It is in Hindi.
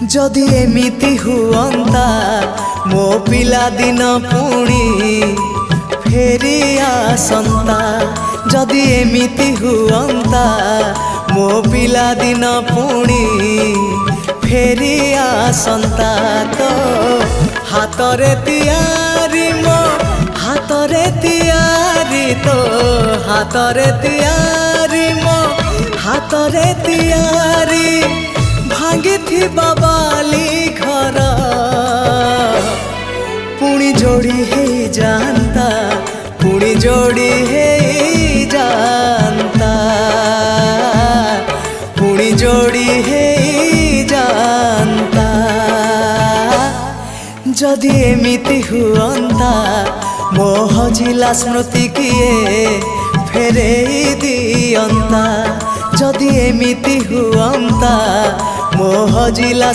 जदि एमिति हुअंता मो पिला दिन पुणी फेरी आसंता। जदि एमिति हुअंता मो पिला दिन पुणी फेरी आसंता। तो हातरे तियारी मो हातरे तियारी तो हातरे तियारी मो हातरे तियारी भांगी थी बाबाली घर पुणी जोड़ी है जानता पुणी जोड़ी है जानता पुणी जोड़ी है जानता। जदि एमिति हुअंता मो हजिला स्मृति किए फेरे दियंता। जदि एमिति हुअंता मो हजिला